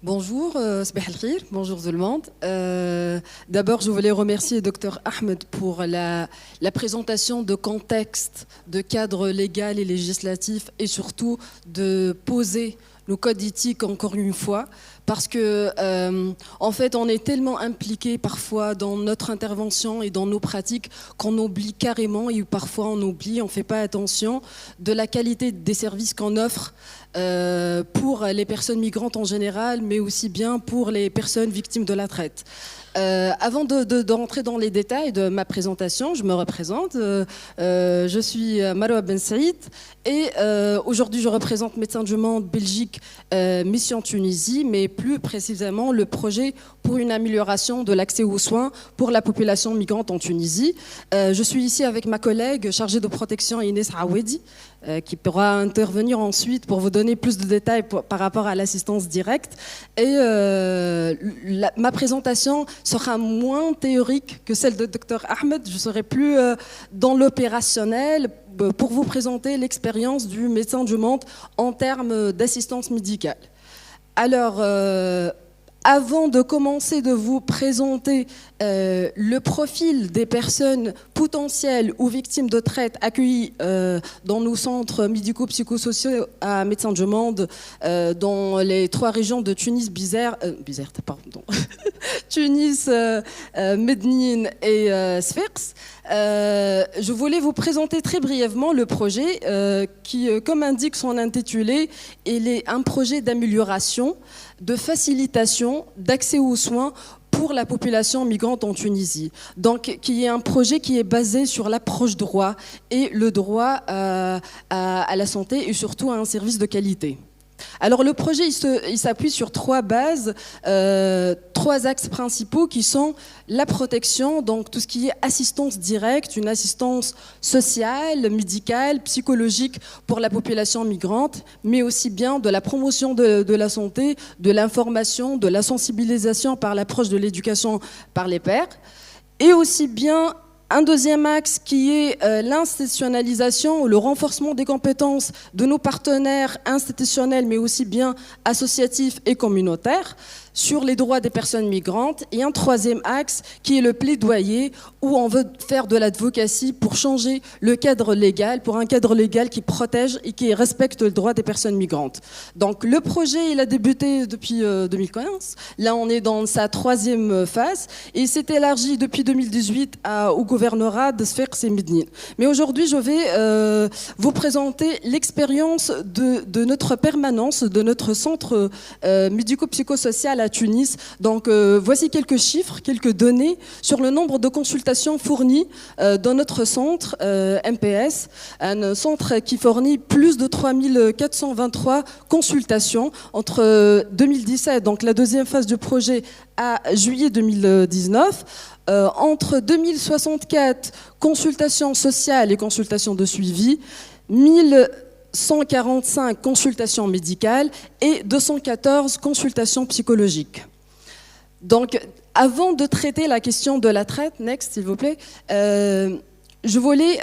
Bonjour, Sabah al-Khir, bonjour tout le monde. D'abord, je voulais remercier Dr Ahmed pour la présentation de contexte, de cadre légal et législatif et surtout de poser le code éthique encore une fois, parce que en fait on est tellement impliqué parfois dans notre intervention et dans nos pratiques qu'on oublie carrément, et parfois on oublie, on fait pas attention de la qualité des services qu'on offre pour les personnes migrantes en général, mais aussi bien pour les personnes victimes de la traite. Avant de rentrer dans les détails de ma présentation, je me représente. Je suis Maroua Ben Saïd et aujourd'hui je représente Médecins du Monde Belgique Mission Tunisie, mais plus précisément le projet pour une amélioration de l'accès aux soins pour la population migrante en Tunisie. Je suis ici avec ma collègue chargée de protection Inès Awedi, qui pourra intervenir ensuite pour vous donner plus de détails par rapport à l'assistance directe. Et ma présentation sera moins théorique que celle de Dr Ahmed. Je serai plus dans l'opérationnel pour vous présenter l'expérience du médecin du monde en termes d'assistance médicale. Alors, avant de commencer de vous présenter le profil des personnes potentielles ou victimes de traite accueillies dans nos centres médico-psychosociaux à Médecins du Monde dans les 3 régions de Tunis, Tunis, Mednine et Sfax, je voulais vous présenter très brièvement le projet qui, comme indique son intitulé, il est un projet d'amélioration, de facilitation, d'accès aux soins pour la population migrante en Tunisie. Donc, qui est un projet qui est basé sur l'approche droit et le droit à la santé et surtout à un service de qualité. Alors le projet il s'appuie sur 3 bases, 3 axes principaux qui sont la protection, donc tout ce qui est assistance directe, une assistance sociale, médicale, psychologique pour la population migrante, mais aussi bien de la promotion de la santé, de l'information, de la sensibilisation par l'approche de l'éducation par les pairs, et aussi bien un deuxième axe qui est l'institutionnalisation, le renforcement des compétences de nos partenaires institutionnels, mais aussi bien associatifs et communautaires, sur les droits des personnes migrantes. Et un troisième axe qui est le plaidoyer, où on veut faire de l'advocacy pour changer le cadre légal, pour un cadre légal qui protège et qui respecte le droit des personnes migrantes. Donc le projet, il a débuté depuis 2015. Là, on est dans sa 3e phase et il s'est élargi depuis 2018 au gouvernorat de Sfax et Mednine. Mais aujourd'hui, je vais vous présenter l'expérience de notre permanence, de notre centre médico-psychosocial à Tunis. Donc voici quelques chiffres, quelques données sur le nombre de consultations fournies dans notre centre MPS, un centre qui fournit plus de 3423 consultations entre 2017, donc la 2e phase du projet, à juillet 2019. Entre 2064 consultations sociales et consultations de suivi, 1145 consultations médicales et 214 consultations psychologiques. Donc, avant de traiter la question de la traite, next s'il vous plaît, je voulais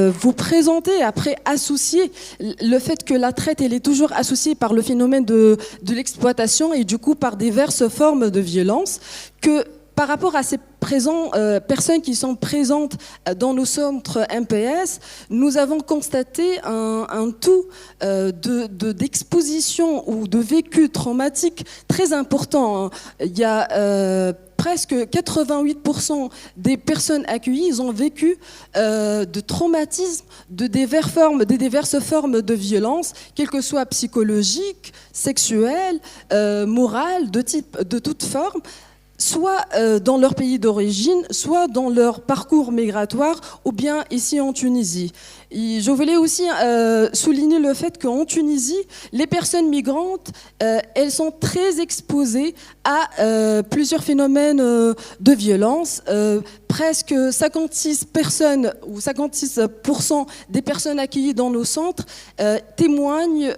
vous présenter, après associer le fait que la traite elle est toujours associée par le phénomène de l'exploitation et du coup par diverses formes de violence, que par rapport à ces personnes qui sont présentes dans nos centres MPS, nous avons constaté un taux d'exposition ou de vécu traumatique très important. Il y a presque 88% des personnes accueillies, ils ont vécu de traumatismes, de diverses formes de violence, quelles que soient psychologiques, sexuelles, morales, de toute forme, soit dans leur pays d'origine, soit dans leur parcours migratoire, ou bien ici en Tunisie. Et je voulais aussi souligner le fait qu'en Tunisie, les personnes migrantes, elles sont très exposées à plusieurs phénomènes de violence. Presque 56 personnes ou 56% des personnes accueillies dans nos centres témoignent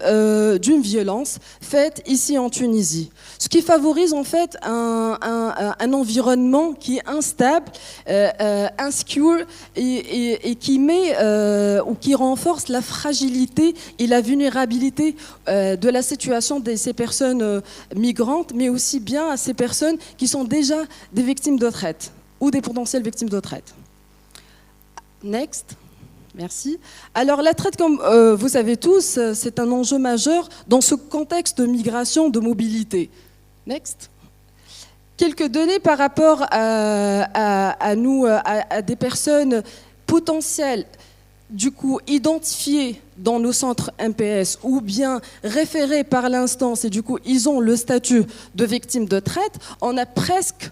d'une violence faite ici en Tunisie. Ce qui favorise en fait un un environnement qui est instable, insecure et qui met ou qui renforce la fragilité et la vulnérabilité de la situation de ces personnes migrantes, mais aussi bien à ces personnes qui sont déjà des victimes de traite ou des potentielles victimes de traite. Next. Merci. Alors la traite, comme vous savez tous, c'est un enjeu majeur dans ce contexte de migration, de mobilité. Next. Quelques données par rapport à nous, à des personnes potentielles, du coup identifiées dans nos centres MPS ou bien référées par l'instance et du coup ils ont le statut de victime de traite. On a presque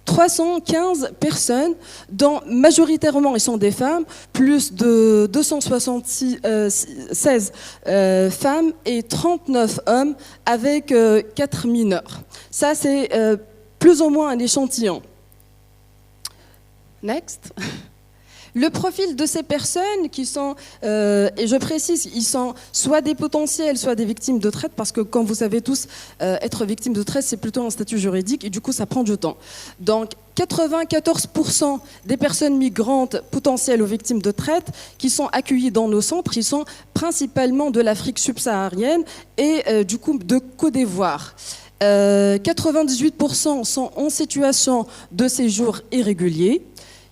315 personnes, dont majoritairement ils sont des femmes, plus de 276 femmes et 39 hommes avec 4 mineurs. Ça, c'est plus ou moins un échantillon. Next. Le profil de ces personnes qui sont, et je précise, ils sont soit des potentiels, soit des victimes de traite, parce que comme vous savez tous, être victime de traite, c'est plutôt un statut juridique, et du coup, ça prend du temps. Donc, 94% des personnes migrantes potentielles aux victimes de traite qui sont accueillies dans nos centres, ils sont principalement de l'Afrique subsaharienne et du coup de Côte d'Ivoire. 98% sont en situation de séjour irrégulier.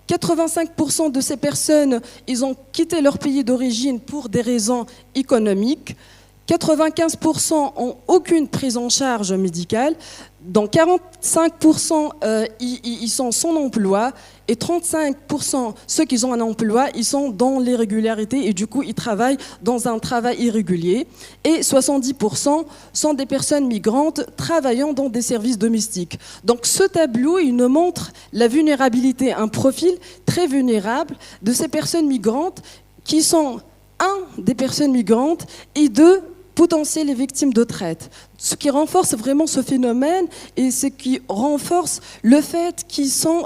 85% de ces personnes, ils ont quitté leur pays d'origine pour des raisons économiques. 95% ont aucune prise en charge médicale. Dans 45%, ils sont sans emploi. Et 35%, ceux qui ont un emploi, ils sont dans l'irrégularité et du coup, ils travaillent dans un travail irrégulier. Et 70% sont des personnes migrantes travaillant dans des services domestiques. Donc ce tableau, il nous montre la vulnérabilité, un profil très vulnérable de ces personnes migrantes qui sont, un, des personnes migrantes et deux, potentielles victimes de traite. Ce qui renforce vraiment ce phénomène et ce qui renforce le fait qu'ils sont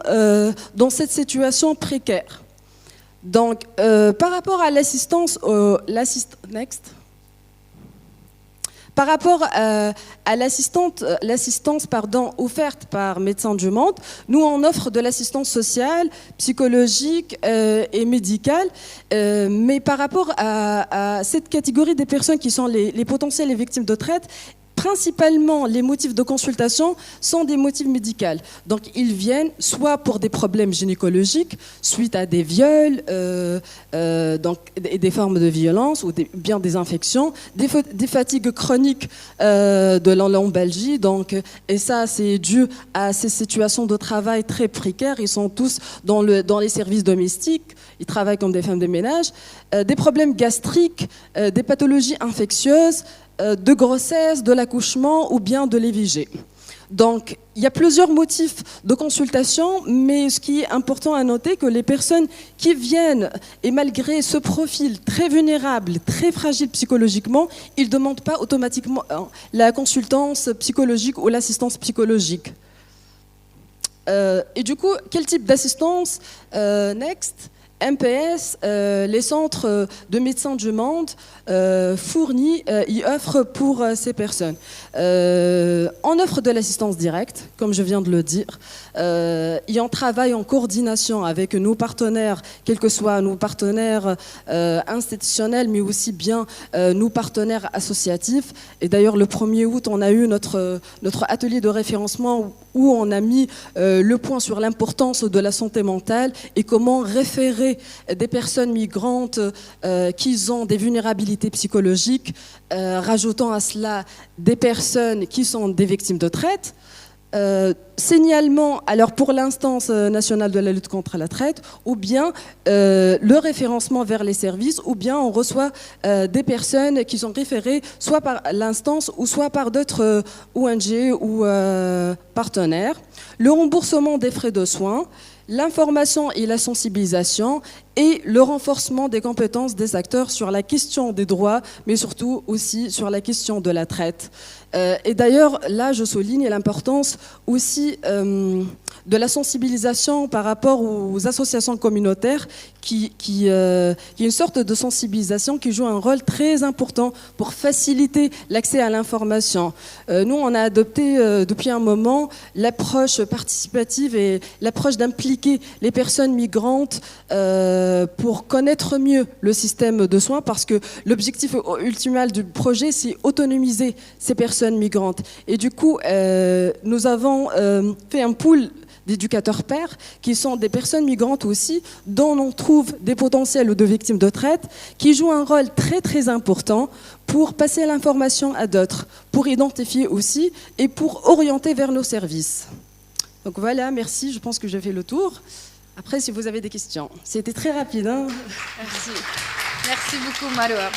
dans cette situation précaire. Donc, par rapport à l'assistance, next. Par rapport à l'assistance offerte par Médecins du Monde, nous on offre de l'assistance sociale, psychologique et médicale, mais par rapport à cette catégorie des personnes qui sont les potentielles victimes de traite, principalement, les motifs de consultation sont des motifs médicaux. Donc, ils viennent soit pour des problèmes gynécologiques, suite à des viols, donc, des formes de violence, ou bien des infections, des fatigues chroniques de la lombalgie. Donc, et ça, c'est dû à ces situations de travail très précaires. Ils sont tous dans les services domestiques. Ils travaillent comme des femmes de ménage. Des problèmes gastriques, des pathologies infectieuses, de grossesse, de l'accouchement ou bien de l'IVG. Donc, il y a plusieurs motifs de consultation, mais ce qui est important à noter, que les personnes qui viennent, et malgré ce profil très vulnérable, très fragile psychologiquement, ils ne demandent pas automatiquement la consultance psychologique ou l'assistance psychologique. Et du coup, quel type d'assistance next? MPS, les centres de Médecins du Monde fournit, y offrent pour ces personnes. On offre de l'assistance directe, comme je viens de le dire, et on travaille en coordination avec nos partenaires, quels que soient nos partenaires institutionnels, mais aussi bien nos partenaires associatifs. Et d'ailleurs, le 1er août, on a eu notre atelier de référencement où on a mis le point sur l'importance de la santé mentale et comment référer des personnes migrantes qui ont des vulnérabilités psychologiques, rajoutant à cela des personnes qui sont des victimes de traite. Signalement, alors pour l'instance nationale de la lutte contre la traite, ou bien le référencement vers les services, ou bien on reçoit des personnes qui sont référées soit par l'instance ou soit par d'autres ONG ou partenaires. Le remboursement des frais de soins, l'information et la sensibilisation et le renforcement des compétences des acteurs sur la question des droits, mais surtout aussi sur la question de la traite. Et d'ailleurs, là, je souligne l'importance aussi de la sensibilisation par rapport aux associations communautaires qui est une sorte de sensibilisation qui joue un rôle très important pour faciliter l'accès à l'information. Nous, on a adopté depuis un moment l'approche participative et l'approche d'impliquer les personnes migrantes pour connaître mieux le système de soins, parce que l'objectif ultimal du projet, c'est autonomiser ces personnes migrantes. Et du coup, nous avons fait un pool d'éducateurs pairs, qui sont des personnes migrantes aussi, dont on trouve des potentiels ou de victimes de traite, qui jouent un rôle très très important pour passer l'information à d'autres, pour identifier aussi et pour orienter vers nos services. Donc voilà, merci, je pense que j'ai fait le tour. Après, si vous avez des questions. C'était très rapide, hein. Merci. Merci beaucoup, Maroua.